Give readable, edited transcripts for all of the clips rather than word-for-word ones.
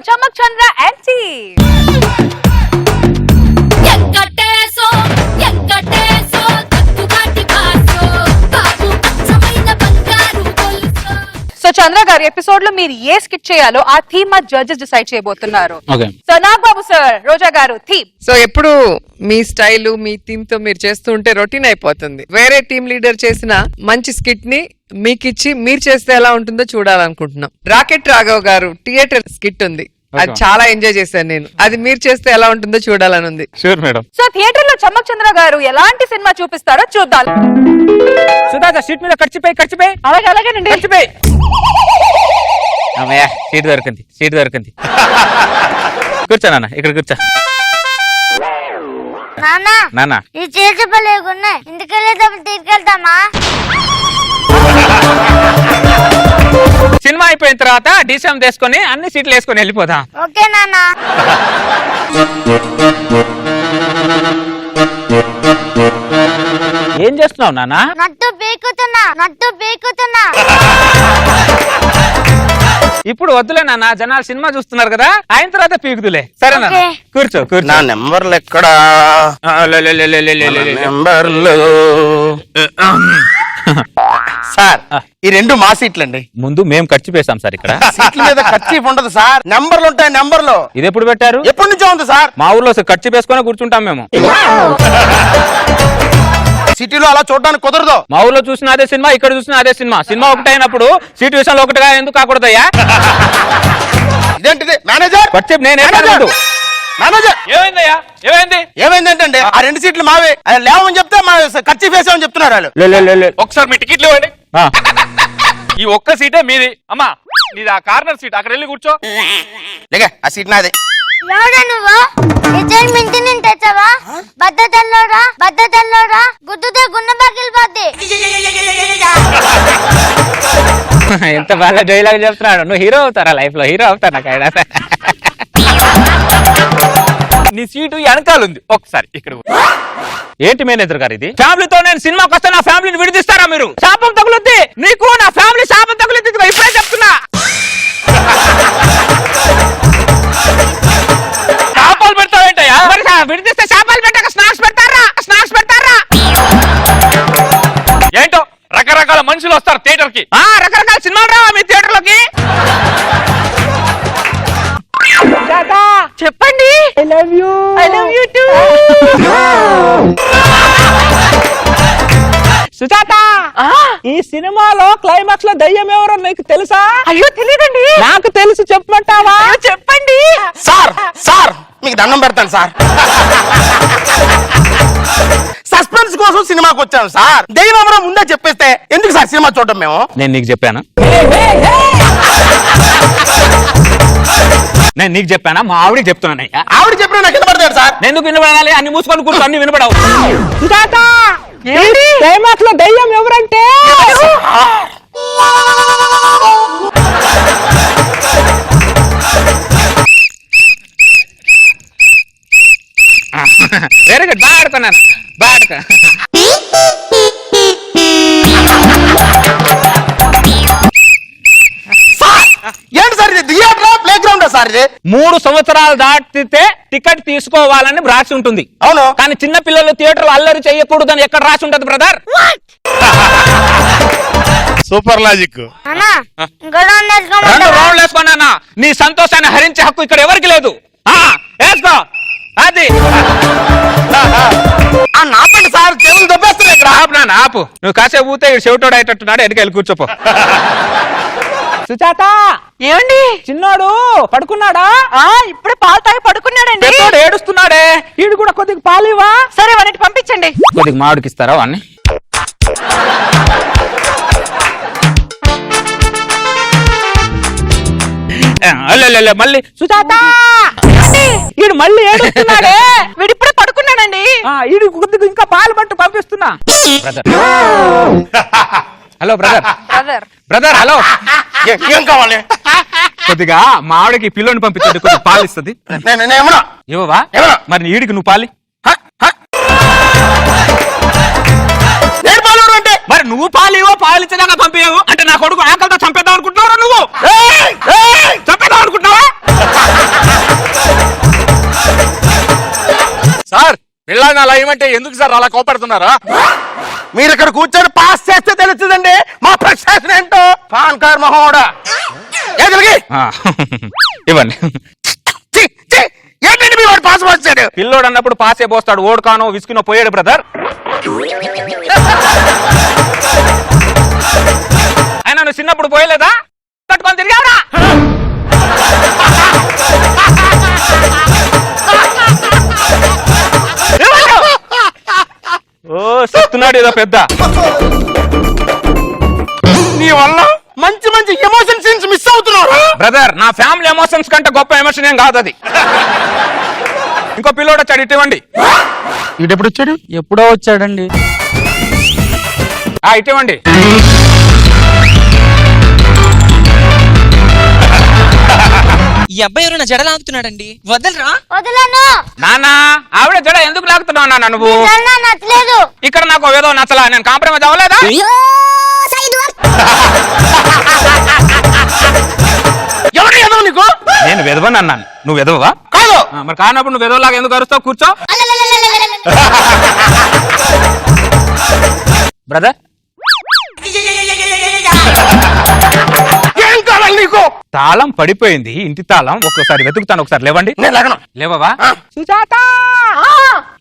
Chamak Chandra and team. So Chandra గారు episode లో మీరు ఏ స్కిట్ చేయాలో ఆ థీమ్ మా జడ్జెస్ డిసైడ్ చేయబోతున్నారు. సో నాగబాబు సార్, రోజా గారు థీమ్. సో ఎప్పుడు మీ స్టైల్ మీ థీమ్ తో మీరు చేస్తూ ఉంటే రొటీన్ అయిపోతుంది. వేరే టీమ్ లీడర్ చేసిన మంచి స్కిట్ ని మీకు ఇచ్చి మీరు చేస్తే ఎలా ఉంటుందో చూడాలనుకుంటున్నాం. రాకెట్ రాఘవ్ గారు థియేటర్ స్కిట్ ఉంది, అది చాలా ఎంజాయ్ చేశాను నేను. అది మీరు చేస్తే ఎలా ఉంటుందో చూడాలని ఉంది. Sure madam. సో థియేటర్ లో చమక్ చంద్ర గారు ఎలాంటి సినిమా చూపిస్తారో చూద్దాం. సుధాక సీట్ మీద ఖర్చుపోయి అలాగే అలాగేనండి. ఖర్చుపోయి సీట్ దొరికింది కూర్చో నాన్న, ఇక్కడ కూర్చో. నాన్న ఈ చేతులేకున్నాయి, ఇంటికెళ్ళేటప్పుడు తీసుకెళ్తామా? సినిమా అయిపోయిన తర్వాత డిసిఎం తీసుకొని అన్ని సీట్లు వేసుకొని వెళ్ళిపోదాం. ఓకే నాన్న. ఏం చేస్తున్నావు నాన్న? నట్టు పీకుతున్నా. ఇప్పుడు వద్దులే నాన్న, జనాలు సినిమా చూస్తున్నారు కదా, అయిన తర్వాత పీకుదులే. సరేనా? కూర్చో. నా నెంబర్లు ఎక్కడా? సార్ ఈ రెండు మా సీట్లు అండి. ముందు మేము ఖర్చు పేసాం సార్. ఇక్కడ సీట్ల మీద ఖర్చు ఉండదు సార్, నెంబర్లు ఉంటాయి. నెంబర్లు ఇది ఎప్పుడు పెట్టారు? ఎప్పటి నుంచో ఉంది సార్. మా ఊర్లో ఖర్చు పేసుకొని కూర్చుంటాం మేము. సిటీలో అలా చూడడానికి కుదరదు. మా ఊర్లో చూసిన అదే సినిమా, ఇక్కడ చూసిన అదే సినిమా. సినిమా ఒకటైనప్పుడు సీటు విషయంలో ఒకటిగా ఎందుకు కాకూడదయ్యా? ఇదేంటిది మేనేజర్? ఖర్చు నేనే మేనేజర్ ఏమైందంటే ఆ రెండు సీట్లు మావే, లేవని చెప్తే మా ఖర్చు వేసామని చెప్తున్నారు వాళ్ళు. ఒకసారి మీ టికెట్లు ఇవ్వండి. ఈ ఒక్క సీటే మీది. అమ్మా నీది ఆ కార్నర్ సీట్, అక్కడ వెళ్ళి కూర్చో. లేక ఆ సీట్ నాదే. ఎవడా నువ్వు? రిటైర్మెంట్ నేను తెచ్చావా? బద్దతల్లోడా గుద్దుతే గుండె పగిలిపోద్ది. ఎంత బాగా డైలాగ్ చెప్తున్నాడు. నువ్వు హీరో అవుతారా? లైఫ్ లో హీరో అవుతా నాకు ఆయన. నీ సీటు వెనకాల ఉంది, ఒకసారి ఇక్కడ. ఏంటి మేనేజర్ గారు ఇది? ఫ్యామిలీతో నేను సినిమాకి వస్తే నా ఫ్యామిలీని విడిదిస్తారా మీరు? శాపం తగులుద్ది నీకు, నా ఫ్యామిలీ శాపం తగులుద్ది. ఇప్పుడే చెప్తున్నా. శాపాలు పెడతావేంటయ్యా? మరి విడిదిస్తే శాపాలు పెట్టాక స్నాక్స్ పెడతారా? ఏంటో రకరకాల మనుషులు వస్తారు థియేటర్ కి. రకరకాల సినిమాలు రావా మీ థియేటర్ లోకి? చెప్పండి. I love you too. Sujatha, ఈ సినిమాలో క్లైమాక్స్ లో దయ్యం ఎవరో నీకు తెలుసా? అయ్యో తెలియదండి. నాకు తెలుసు, చెప్పమంటావా? చెప్పండి. సార్ మీకు దండం పెడతాను సార్. సస్పెన్స్ కోసం సినిమాకి వచ్చాను సార్. దెయ్యం ఎవరో ముందే చెప్పేస్తే ఎందుకు సార్ సినిమా చూడడం మేము? నేను నీకు చెప్పానా? నేను నీకు చెప్పానా? మా ఆవిడకి చెప్తున్నానయ్యా. ఆవిడ చెప్పిన నాకు వినపడతాడు సార్. నేను ఎందుకు వినపడాలి? అన్ని మూసుకొని కూర్చో, అన్ని వినపడవు. సుజాత, క్లైమాక్స్ లో దయ్యం ఎవరంటే వెరీ గుడ్. బాగా ఆడుకున్నాను. ఏంటి సార్ ఇది? థియేటర్ ప్లే గ్రౌండ్ సార్ ఇది? 3 సంవత్సరాలు దాటితే టికెట్ తీసుకోవాలని రాసి ఉంటుంది. అవును, కానీ చిన్న పిల్లలు థియేటర్ అల్లరి చేయకూడదని ఎక్కడ రాసి ఉంటది బ్రదర్? Super logic. 2 రౌండ్లు వేసుకోనా? నీ సంతోషాన్ని హరించే హక్కు ఇక్కడ ఎవరికి లేదు. వేసుకో. అది ఆపండి సార్, చెవులు దొబ్బేస్తున్నాయి ఇక్కడ. ఆపు. నువ్వు కాసేపు ఊతే చెవిటోడు అయ్యేటట్టున్నాడు. ఎడికెళ్ళి కూర్చోపో. సుజాత, ఏమండి? చిన్నోడు పడుకున్నాడా? ఇప్పుడే పాలు తాగి పడుకున్నాడండి. పెద్దోడు ఏడుస్తున్నాడే, వీడు కూడా కొద్దిగా పాలివా? సరే వాడిని పంపించండి. కొద్దిగా మామిడికి ఇస్తారా వాడిని? మళ్ళీ సుజాత, వీడు మళ్ళీ ఏడుస్తున్నాడే. వీడిప్పుడే పడుకున్నాడండి. వీడు కొద్దిగా ఇంకా పాలు పట్టు పంపిస్తున్నా. Hello brother. హలో, ఏం కావాలి? కొద్దిగా మావిడికి పిల్లోని పంపించండి, కొద్దిగా పాలు ఇస్తుంది. ఇవ్వవా? మరి ఈడికి నువ్వు పాలి. మరి నువ్వు పాలు ఇవ్వ, పాలు ఇచ్చేదాకా పంపించవు అంటే నా కొడుకు ఆకలితో చంపేద్దాం అనుకుంటున్నావు? నువ్వు చంపేద్దాం అనుకుంటున్నావా? పిల్లని అలా ఏమంటే ఎందుకు సార్ అలా కోపడుతున్నారా? మీరు ఇక్కడ కూర్చొని పాస్ చేస్తే తెలుస్తుందండి మా ప్రశ్న ఏంటో. పాన్ కార్డ్ మహోడా ఇవ్వండి. ఏంటండి మీ వాడు పాస్ పోస్తాడు? పిల్లోడు అన్నప్పుడు పాసే పోస్తాడు, ఓడుకానో విసుకునో పోయాడు బ్రదర్. ఆయన నువ్వు చిన్నప్పుడు పోయలేదా? కట్టుకొని తిరిగావరా? ఓ చెప్తున్నాడు ఏదో పెద్ద. నీ వల్ల మంచి మంచి ఎమోషన్ సీన్స్ మిస్ అవుతున్నారు బ్రదర్. నా ఫ్యామిలీ ఎమోషన్స్ కంటే గొప్ప ఎమోషన్ ఏం కాదు అది. ఇంకో పిల్లోడు వచ్చాడు, ఇటువంటి. ఇటెప్పుడు వచ్చాడు? ఎప్పుడో వచ్చాడండి. ఇటువంటి. ఈ అబ్బాయి ఎవరైనా జడ లాగుతున్నాడండి, వదలరా. వదలను. నాన్న ఆవిడ జడ ఎందుకు లాగుతున్నావు నాన్న నువ్వు? నిజంగా నచ్చలేదు. ఇక్కడ నాకు ఏదో నచ్చలా, నేను కాంప్రమైజ్ అవ్వలేదా? ఎవరు ఎదవ నీకు? నేను వెదవని అన్నాను, నువ్వు వెదవా? కాదు. మరి కానప్పుడు నువ్వు వెదవలాగా ఎందుకు అరుస్తావు? కూర్చో బ్రదర్. ఏం కావాలి నీకు? తాళం పడిపోయింది, ఇంటి తాళం. ఒక్కసారి వెతుకుతాను, ఒకసారి లేవండి. నేను లగను. లేవవా? సుజాత,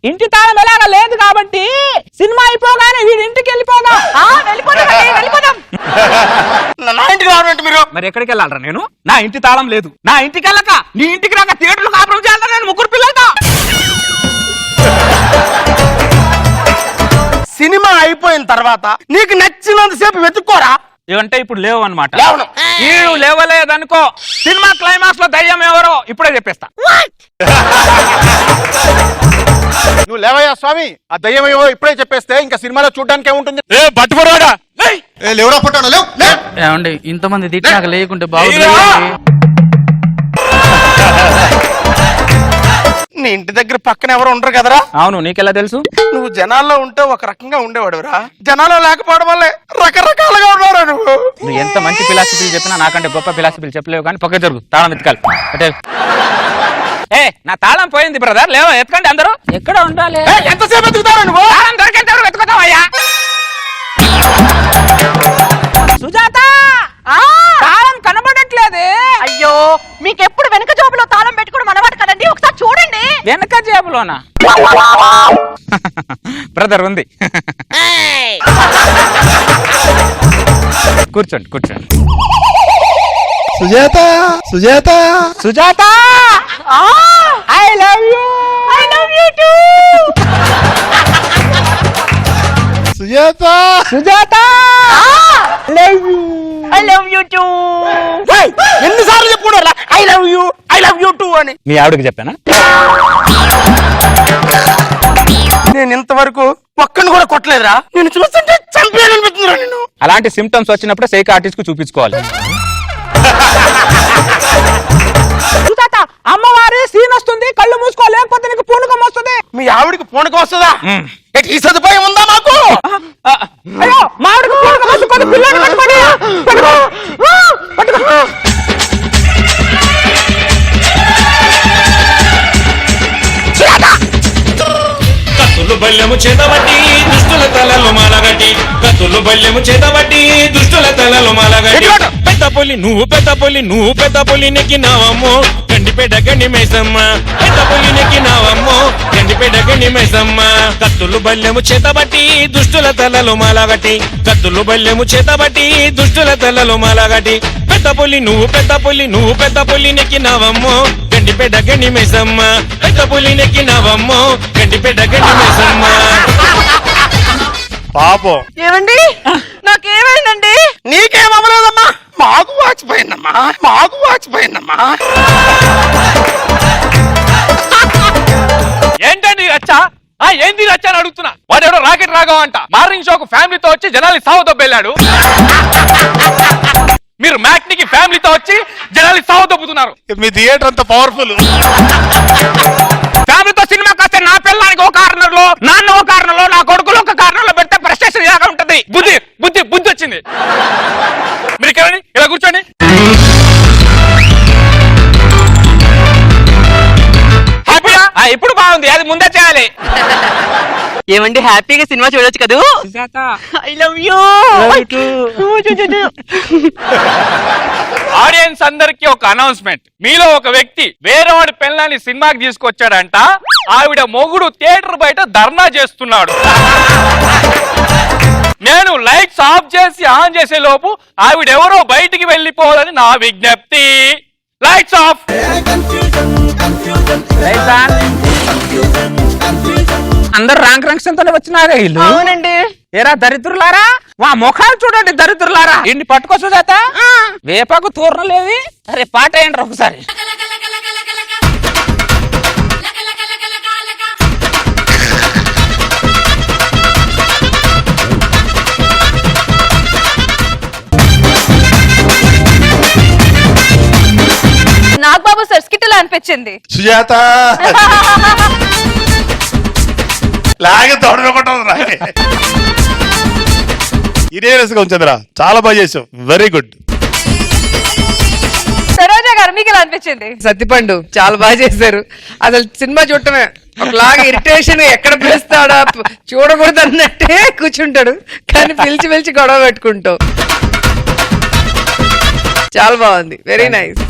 ఇంటి తాళం ఎలాగా లేదు కాబట్టి సినిమా అయిపోగానే వీడి ఇంటికి వెళ్ళిపోదాం. వెళ్ళిపోదాం. నా ఇంటికి రావాలంటే మీరు మరి ఎక్కడికి వెళ్ళాలరా నేను? నా ఇంటి తాళం లేదు. నా ఇంటికి వెళ్ళక నీ ఇంటికి రాక థియేటర్లు కాపురం చేయాలరా నేను? ముగ్గురు పిల్లలతో. సినిమా అయిపోయిన తర్వాత నీకు నచ్చినంతసేపు వెతుక్కోరా. ఇవంటే ఇప్పుడు లేవు అనమాట. లేవను. ఈడు లేవలేదనుకో, సినిమా క్లైమాక్స్ లో దయ్యం ఎవరో ఇప్పుడే చెప్పేస్తా. నువ్వు లేవయ్యా స్వామి, ఆ దయ్యం ఏవో ఇప్పుడే చెప్పేస్తే ఇంకా సినిమాలో చూడడానికి ఏముంటుంది? పట్టుబడివాడా లేవురా పుట్టాను, లేవు. ఏమండి ఇంతమంది తిట్టినాక లేకుంటే బాగుంటుంది. నీ ఇంటి దగ్గర పక్కన ఎవరు ఉండరు కదరా? అవును, నీకెలా తెలుసు? నువ్వు జనాల్లో ఉంటే ఒక రకంగా ఉండేవాడురా, జనాల్లో లేకపోవడం వల్లే రకరకాలుగా ఉన్నారా నువ్వు. నువ్వు ఎంత మంచి ఫిలాసఫీలు చెప్పినా నాకంటే గొప్ప ఫిలాసఫీలు చెప్పలేవు. కానీ పక్క జరుగు, తాళం ఎత్తుకాలి. అంటే నా తాళం పోయింది బ్రదర్, లేవో ఎత్తుకండి అందరూ. ఎక్కడ ఉండాలి? ఎంతసేపు వెతుకుతారా నువ్వు? తాళం దొరికేంత వరకు వెతుకుతావయ్యా. సుజాత, తాళం కనబడట్లేదే. అయ్యో, మీకెప్పుడు వెనక జోబులో తాళం పెట్టుకోవడం అలవాటు కదండి, ఒకసారి చూడండి. వెనక జేబులోనా? బ్రదర్ ఉంది. కూర్చోండి కూర్చోండి. Sujatha, Sujatha, Sujatha, I love you. I love you two. Sujatha, Sujatha, I love you two. ఎన్నిసార్లు చెప్పుకున్నారా ఐ లవ్ యూ టూ అని? మీ ఆవిడకి చెప్పానా? నేను ఇంతవరకు ఒక్కని కూడా కొట్టలేదురా. నేను చూస్తుంటే చంపేయాలనిపిస్తుందిరా నిన్ను. అలాంటి సిమ్టమ్స్ వచ్చినప్పుడు సైకాట్రిస్ట్ కు చూపించుకోవాలి. సుజాత, అమ్మవారి సీన్ వస్తుంది, కళ్ళు మూసుకో, లేకపోతే నీకు పూనకం వస్తుంది. మీ ఆవిడికి పూనకం వస్తుందా? ఈ సదుపాయం ఉందా మాకు? అయ్యో, మా ఆవిడకి పూనకం వస్తుంది, పిల్లని పట్టుకోండి. పట్టుకో. కత్తులు బల్యము చేతబట్టి దుష్టుల తలలు మాలగట్టి, కత్తులు బల్యము చేతబట్టి దుష్టుల తలలు మాలగట్టి. పెద్ద పులి నువ్వు పెద్ద పులి, నువ్వు పెద్ద పులి నెక్కినావమ్మో గండిపేట గండి మైసమ్మ. పెద్ద పులి నెక్కినావమ్మో గండిపేట గండి మైసమ్మ. కత్తులు బల్యము చేతబట్టి దుష్టుల తలలు మాలగట్టి, కత్తులు బల్యము చేతబట్టి దుష్టుల తలలు మాలగట్టి. పెద్ద పులి నువ్వు పెద్ద పులి, నువ్వు పెద్ద పులి నెక్కినావమ్మో గండిపేట గండి మైసమ్మ. పెద్ద పులి నెక్కినావమ్మో గండిపేట గండి మైసమ్మ. పాపం. ఏమండి, నాకేమైందండి? నీకేమవ్వలేదమ్మా, మాకు వాచిపోయిందమ్మా, మాకు వాచిపోయిందమ్మా. ఏంటండి రచ్చా? ఏంది రచ్చ అని అడుగుతున్నా. వాడెవడో రాకెట్ రాఘవ అంట మార్నింగ్ షోకు ఫ్యామిలీతో వచ్చి జనాలు సావు దొబ్బెళ్ళాడు. మీరు మ్యాట్నికి ఫ్యామిలీతో వచ్చి జనాలు సావు దొబ్బుతున్నారు. మీ థియేటర్ అంత పవర్ఫుల్. ఫ్యామిలీతో సినిమాకి వస్తే నా పిల్లలకి ఒక కార్నర్ లో, నాన్న ఒక కార్నర్ లో, నా కొడుకులు ఒక కార్నర్ లో పెడితే ప్రెస్టేషన్ ఇలాగా ఉంటది. బుద్ధి బుద్ధి బుద్ధి వచ్చింది. మీరు ఇక్కడ ఇలా కూర్చోండి. ఇప్పుడు బాగుంది, అది ముందే చేయాలి. ఏమండి హ్యాపీగా సినిమా చూడొచ్చు కదూ Sujatha I love you audience అందరికి ఒక అనౌన్స్మెంట్. మీలో ఒక వ్యక్తి వేరేవాడి పెళ్ళాన్ని సినిమాకి తీసుకొచ్చాడంట. ఆవిడ మొగుడు థియేటర్ బయట ధర్నా చేస్తున్నాడు. నేను లైట్స్ ఆఫ్ చేసి ఆన్ చేసే లోపు ఆవిడెవరో బయటికి వెళ్ళిపోవాలని నా విజ్ఞప్తి. Lights off. అందరు ర్యాంక్ రంక్షన్తోనే వచ్చినారా వీళ్ళు? అవునండి. ఏరా దరిద్రులారా, వా ముఖాలు చూడండి దరిద్రులారా. ఇన్ని పట్టుకో సుజాత, వేపాకు తూర్ణలేవి. అరే పాట ఏంట్రా ఒకసారి. నాగబాబు సార్ స్కిట్ ఎలా అనిపించింది? సుజాత లాగే తోడకుండా ఇదే రసగా ఉంచందిరా, చాలా బాగా చేసావు, వెరీ గుడ్. సరోజా గారు మీకు ఎలా అనిపించింది? సత్తిపండు చాలా బాగా చేశారు. అసలు సినిమా చూడటమే ఒకలాగా ఇరిటేషన్, ఎక్కడ పిలుస్తాడా చూడకూడదు అన్నట్టే కూర్చుంటాడు, కానీ పిలిచి గొడవ పెట్టుకుంటావు. చాలా బాగుంది, వెరీ నైస్.